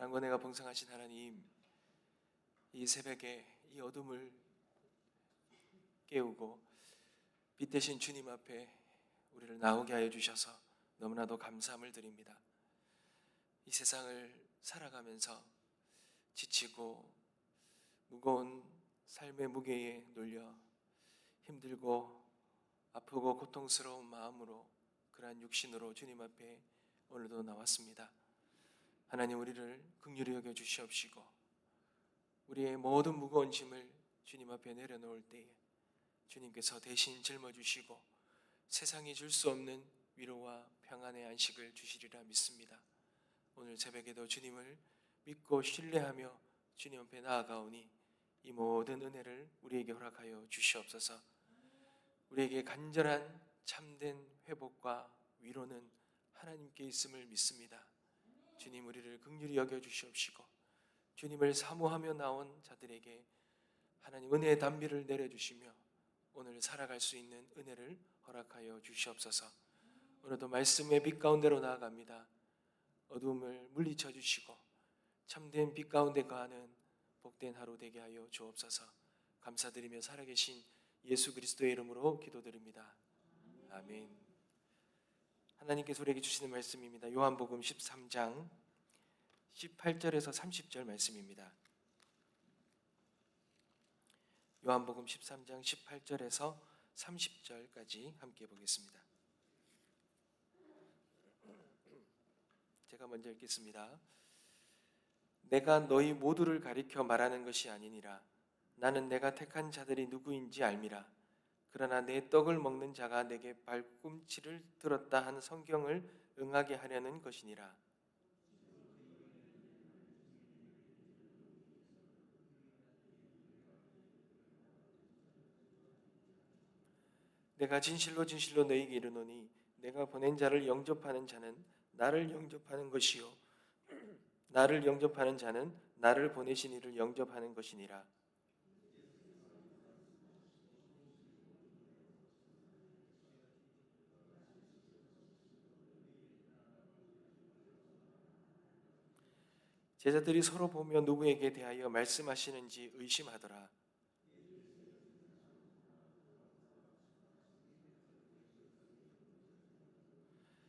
사랑과 봉상하신 하나님, 이 새벽에 이 어둠을 깨우고 빛 대신 주님 앞에 우리를 나오게 하여 주셔서 너무나도 감사함을 드립니다. 이 세상을 살아가면서 지치고 무거운 삶의 무게에 눌려 힘들고 아프고 고통스러운 마음으로 그러한 육신으로 주님 앞에 오늘도 나왔습니다. 하나님, 우리를 긍휼히 여겨 주시옵시고 우리의 모든 무거운 짐을 주님 앞에 내려놓을 때에 주님께서 대신 짊어주시고 세상이 줄 수 없는 위로와 평안의 안식을 주시리라 믿습니다. 오늘 새벽에도 주님을 믿고 신뢰하며 주님 앞에 나아가오니 이 모든 은혜를 우리에게 허락하여 주시옵소서. 우리에게 간절한 참된 회복과 위로는 하나님께 있음을 믿습니다. 주님, 우리를 긍휼히 여겨 주시옵시고 주님을 사모하며 나온 자들에게 하나님 은혜의 단비를 내려주시며 오늘 살아갈 수 있는 은혜를 허락하여 주시옵소서. 오늘도 말씀의 빛 가운데로 나아갑니다. 어둠을 물리쳐 주시고 참된 빛 가운데 거하는 복된 하루 되게 하여 주옵소서. 감사드리며 살아계신 예수 그리스도의 이름으로 기도드립니다. 아멘. 하나님께서 우리에게 주시는 말씀입니다. 요한복음 13장 18절에서 30절 말씀입니다. 요한복음 13장 18절에서 30절까지 함께 보겠습니다. 제가 먼저 읽겠습니다. 내가 너희 모두를 가리켜 말하는 것이 아니니라. 나는 내가 택한 자들이 누구인지 알미라. 그러나 내 떡을 먹는 자가 내게 발꿈치를 들었다 한 성경을 응하게 하려는 것이니라. 내가 진실로 진실로 너희에게 이르노니 내가 보낸 자를 영접하는 자는 나를 영접하는 것이요 나를 영접하는 자는 나를 보내신 이를 영접하는 것이니라. 제자들이 서로 보며 누구에게 대하여 말씀하시는지 의심하더라.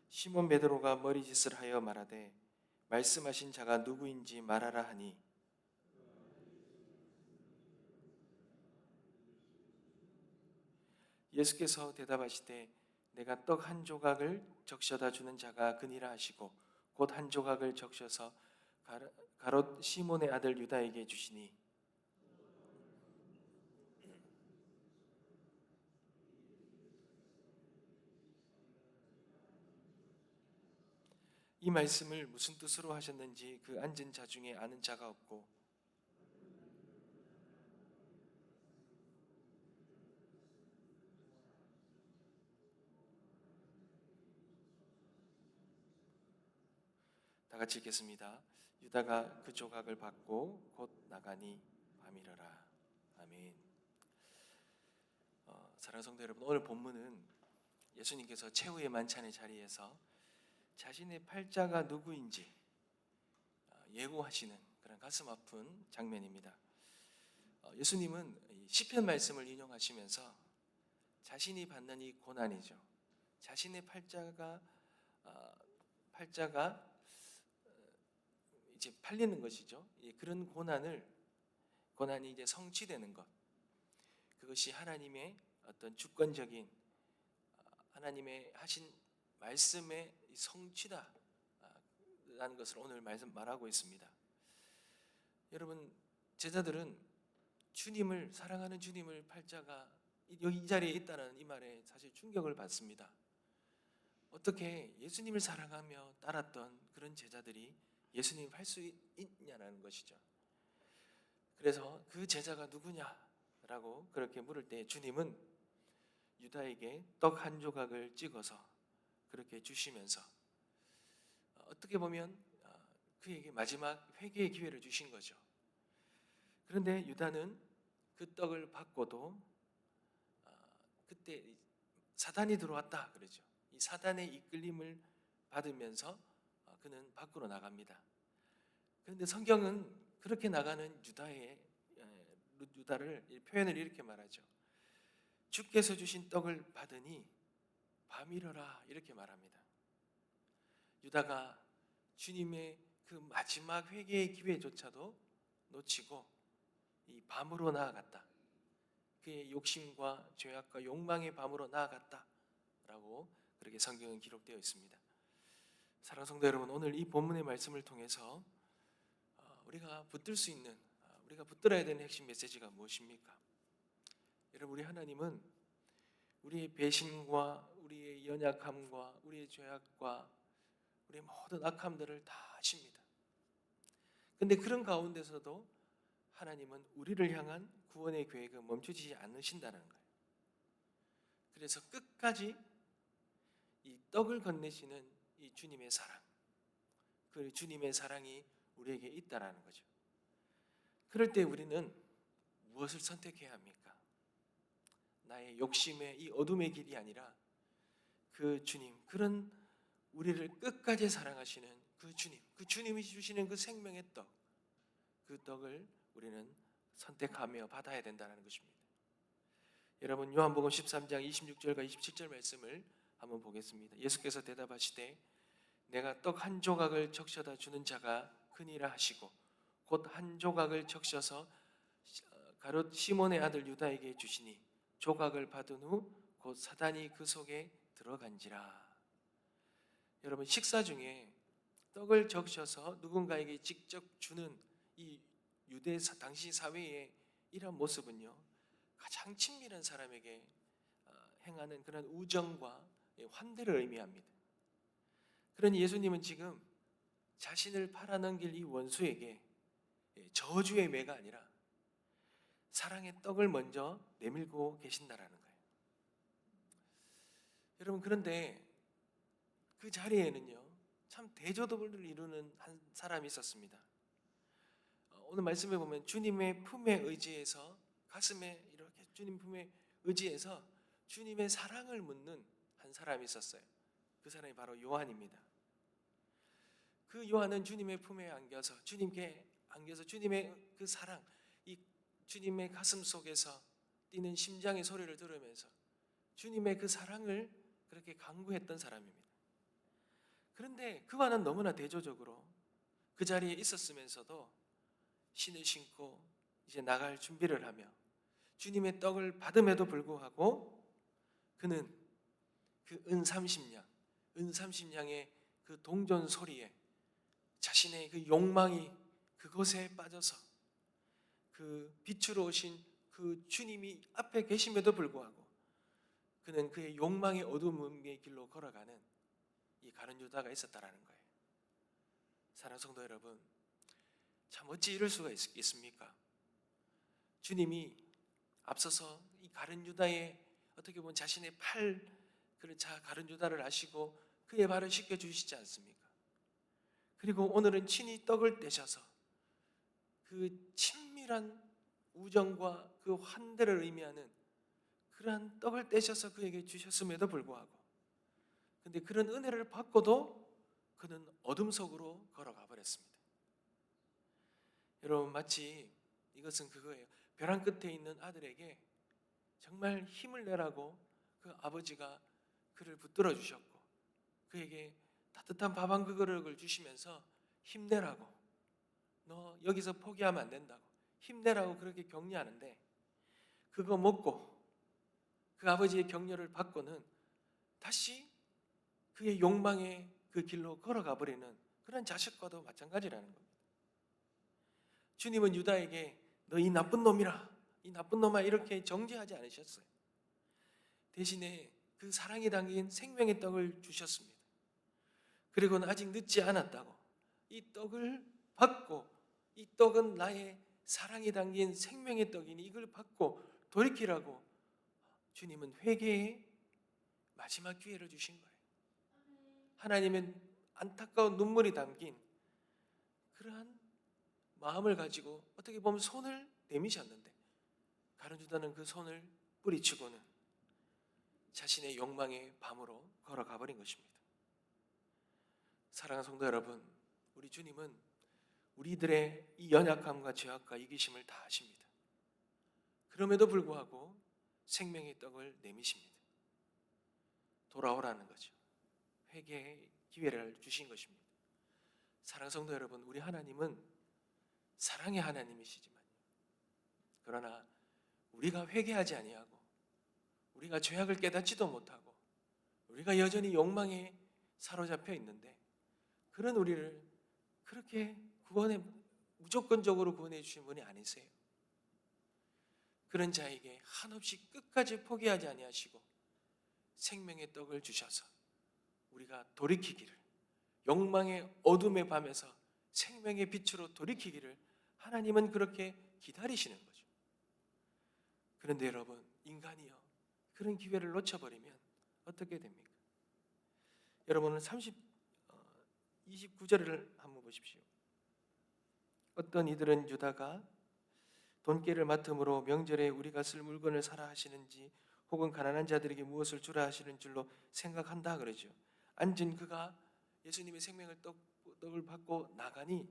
시몬 베드로가 머리짓을 하여 말하되 말씀하신 자가 누구인지 말하라 하니 예수께서 대답하시되 내가 떡 한 조각을 적셔다 주는 자가 그니라 하시고 곧 한 조각을 적셔서 가롯 시몬의 아들 유다에게 주시니 이 말씀을 무슨 뜻으로 하셨는지 그 앉은 자 중에 아는 자가 없고 다 같이 읽겠습니다. 유다가 그 조각을 받고 곧 나가니 밤이러라. 아멘. 사랑하는 성도 여러분, 오늘 본문은 예수님께서 최후의 만찬의 자리에서 자신의 팔자가 누구인지 예고하시는 그런 가슴 아픈 장면입니다. 예수님은 시편 말씀을 인용하시면서 자신이 받는 이 고난이죠. 자신의 팔자가 이제 팔리는 것이죠. 그런 고난이 이제 성취되는 것. 그것이 하나님의 어떤 주권적인 하나님의 하신 말씀의 성취다라는 것을 오늘 말하고 있습니다. 여러분, 제자들은 사랑하는 주님을 팔자가 여기 이 자리에 있다는 이 말에 사실 충격을 받습니다. 어떻게 예수님을 사랑하며 따랐던 그런 제자들이 예수님을 팔 수 있냐는 것이죠. 그래서 그 제자가 누구냐라고 그렇게 물을 때 주님은 유다에게 떡 한 조각을 찍어서 그렇게 주시면서 어떻게 보면 그에게 마지막 회개의 기회를 주신 거죠. 그런데 유다는 그 떡을 받고도 그때 사단이 들어왔다 그러죠. 이 사단의 이끌림을 받으면서 그는 밖으로 나갑니다. 그런데 성경은 그렇게 나가는 유다를 표현을 이렇게 말하죠. 주께서 주신 떡을 받으니 밤이러라 이렇게 말합니다. 유다가 주님의 그 마지막 회개의 기회조차도 놓치고 이 밤으로 나아갔다. 그의 욕심과 죄악과 욕망의 밤으로 나아갔다라고 그렇게 성경은 기록되어 있습니다. 사랑하는 성도 여러분, 오늘 이 본문의 말씀을 통해서 우리가 붙들 수 있는, 우리가 붙들어야 되는 핵심 메시지가 무엇입니까? 여러분, 우리 하나님은 우리의 배신과 우리의 연약함과 우리의 죄악과 우리의 모든 악함들을 다 아십니다. 그런데 그런 가운데서도 하나님은 우리를 향한 구원의 계획은 멈추지 않으신다는 거예요. 그래서 끝까지 이 떡을 건네시는 이 주님의 사랑, 그 주님의 사랑이 우리에게 있다라는 거죠. 그럴 때 우리는 무엇을 선택해야 합니까? 나의 욕심의 이 어둠의 길이 아니라 그 주님, 그런 우리를 끝까지 사랑하시는 그 주님, 그 주님이 주시는 그 생명의 떡, 그 떡을 우리는 선택하며 받아야 된다는 것입니다. 여러분, 요한복음 13장 26절과 27절 말씀을 한번 보겠습니다. 예수께서 대답하시되 내가 떡 한 조각을 적셔다 주는 자가 크니라 하시고 곧 한 조각을 적셔서 가롯 시몬의 아들 유다에게 주시니 조각을 받은 후 곧 사단이 그 속에 들어간지라. 여러분, 식사 중에 떡을 적셔서 누군가에게 직접 주는 이 유대 당시 사회의 이런 모습은요, 가장 친밀한 사람에게 행하는 그런 우정과 환대를 의미합니다. 그러니 예수님은 지금 자신을 팔아넘길 이 원수에게 저주의 매가 아니라 사랑의 떡을 먼저 내밀고 계신다라는 거예요. 여러분, 그런데 그 자리에는요, 참 대조도를 이루는 한 사람이 있었습니다. 오늘 말씀에 보면 주님의 품에 의지해서 가슴에 이렇게 주님 품에 의지해서 주님의 사랑을 묻는 한 사람이 있었어요. 그 사람이 바로 요한입니다. 그 요한은 주님의 품에 안겨서 주님께 안겨서 주님의 그 사랑, 이 주님의 가슴 속에서 뛰는 심장의 소리를 들으면서 주님의 그 사랑을 그렇게 간구했던 사람입니다. 그런데 그와는 너무나 대조적으로 그 자리에 있었으면서도 신을 신고 이제 나갈 준비를 하며 주님의 떡을 받음에도 불구하고 그는 그 은30냥의 그 동전 소리에 자신의 그 욕망이 그것에 빠져서 그 빛으로 오신 그 주님이 앞에 계심에도 불구하고 그는 그의 욕망의 어둠의 길로 걸어가는 이 가룟 유다가 있었다라는 거예요. 사랑하는 성도 여러분, 참 어찌 이럴 수가 있습니까? 주님이 앞서서 이 가룟 유다의 어떻게 보면 자신의 그런 가룟 유다를 아시고 그의 발을 씻겨 주시지 않습니까? 그리고 오늘은 친히 떡을 떼셔서 그 친밀한 우정과 그 환대를 의미하는 그러한 떡을 떼셔서 그에게 주셨음에도 불구하고 근데 그런 은혜를 받고도 그는 어둠 속으로 걸어가 버렸습니다. 여러분, 마치 이것은 그거예요. 벼랑 끝에 있는 아들에게 정말 힘을 내라고 그 아버지가 그를 붙들어 주셨고 그에게 따뜻한 밥 한 그릇을 주시면서 힘내라고, 너 여기서 포기하면 안 된다고 힘내라고 그렇게 격려하는데 그거 먹고 그 아버지의 격려를 받고는 다시 그의 욕망의 그 길로 걸어가 버리는 그런 자식과도 마찬가지라는 겁니다. 주님은 유다에게 너 이 나쁜 놈이라, 이 나쁜 놈아 이렇게 정죄하지 않으셨어요. 대신에 그 사랑이 담긴 생명의 떡을 주셨습니다. 그리고는 아직 늦지 않았다고 이 떡을 받고 이 떡은 나의 사랑이 담긴 생명의 떡이니 이걸 받고 돌이키라고 주님은 회개의 마지막 기회를 주신 거예요. 하나님은 안타까운 눈물이 담긴 그러한 마음을 가지고 어떻게 보면 손을 내미셨는데 가룟 유다는 그 손을 뿌리치고는 자신의 욕망의 밤으로 걸어가 버린 것입니다. 사랑하는 성도 여러분, 우리 주님은 우리들의 이 연약함과 죄악과 이기심을 다 아십니다. 그럼에도 불구하고 생명의 떡을 내미십니다. 돌아오라는 거죠. 회개의 기회를 주신 것입니다. 사랑 성도 여러분, 우리 하나님은 사랑의 하나님이시지만 그러나 우리가 회개하지 아니하고 우리가 죄악을 깨닫지도 못하고 우리가 여전히 욕망에 사로잡혀 있는데 그런 우리를 그렇게 무조건적으로 구원해 주신 분이 아니세요. 그런 자에게 한없이 끝까지 포기하지 아니하시고 생명의 떡을 주셔서 우리가 돌이키기를, 욕망의 어둠의 밤에서 생명의 빛으로 돌이키기를 하나님은 그렇게 기다리시는 거죠. 그런데 여러분, 인간이요, 그런 기회를 놓쳐버리면 어떻게 됩니까? 여러분은 29절을 한번 보십시오. 어떤 이들은 유다가 돈깨를 맡음으로 명절에 우리가 쓸 물건을 사라 하시는지 혹은 가난한 자들에게 무엇을 주라 하시는 줄로 생각한다 그러죠. 앉은 그가 예수님의 생명의 떡을 받고 나가니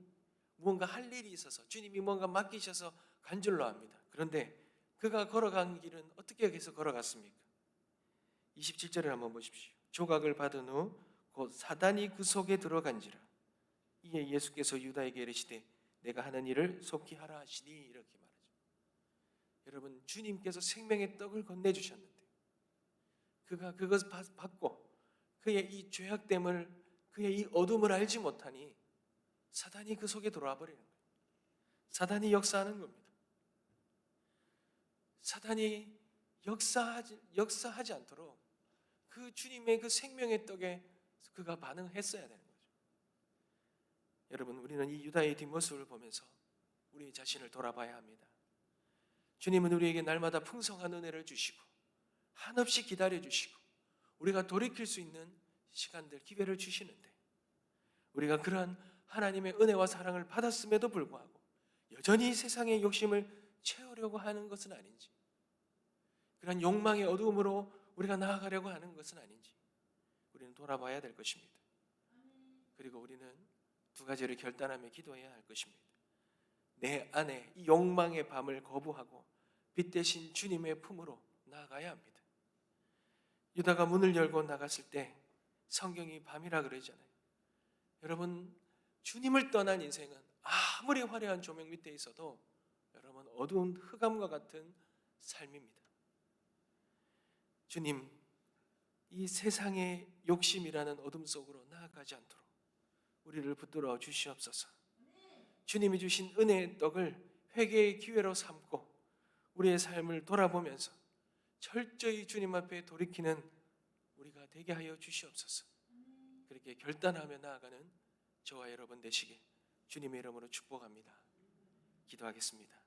무언가 할 일이 있어서 주님이 뭔가 맡기셔서 간 줄로 압니다. 그런데 그가 걸어간 길은 어떻게 해서 걸어갔습니까? 27절을 한번 보십시오. 조각을 받은 후 곧 사단이 그 속에 들어간지라. 이에 예수께서 유다에게 이르시되 내가 하는 일을 속히 하라 하시니 이렇게 말하죠. 여러분, 주님께서 생명의 떡을 건네주셨는데 그가 그것을 받고 그의 이 죄악됨을, 그의 이 어둠을 알지 못하니 사단이 그 속에 들어와 버리는 거예요. 사단이 역사하는 겁니다. 사단이 역사하지 않도록 그 주님의 그 생명의 떡에 그가 반응했어야 되는 거죠. 여러분, 우리는 이 유다의 뒷모습을 보면서 우리 자신을 돌아봐야 합니다. 주님은 우리에게 날마다 풍성한 은혜를 주시고 한없이 기다려주시고 우리가 돌이킬 수 있는 시간들, 기회를 주시는데 우리가 그러한 하나님의 은혜와 사랑을 받았음에도 불구하고 여전히 세상의 욕심을 채우려고 하는 것은 아닌지, 그런 욕망의 어두움으로 우리가 나아가려고 하는 것은 아닌지 우리는 돌아봐야 될 것입니다. 그리고 우리는 두 가지를 결단하며 기도해야 할 것입니다. 내 안에 이 욕망의 밤을 거부하고 빛 대신 주님의 품으로 나아가야 합니다. 유다가 문을 열고 나갔을 때 성경이 밤이라 그러잖아요. 여러분, 주님을 떠난 인생은 아무리 화려한 조명 밑에 있어도 여러분 어두운 흑암과 같은 삶입니다. 주님, 이 세상의 욕심이라는 어둠 속으로 나아가지 않도록 우리를 붙들어 주시옵소서. 주님이 주신 은혜의 떡을 회개의 기회로 삼고 우리의 삶을 돌아보면서 철저히 주님 앞에 돌이키는 우리가 되게 하여 주시옵소서. 그렇게 결단하며 나아가는 저와 여러분 되시길 주님의 이름으로 축복합니다. 기도하겠습니다.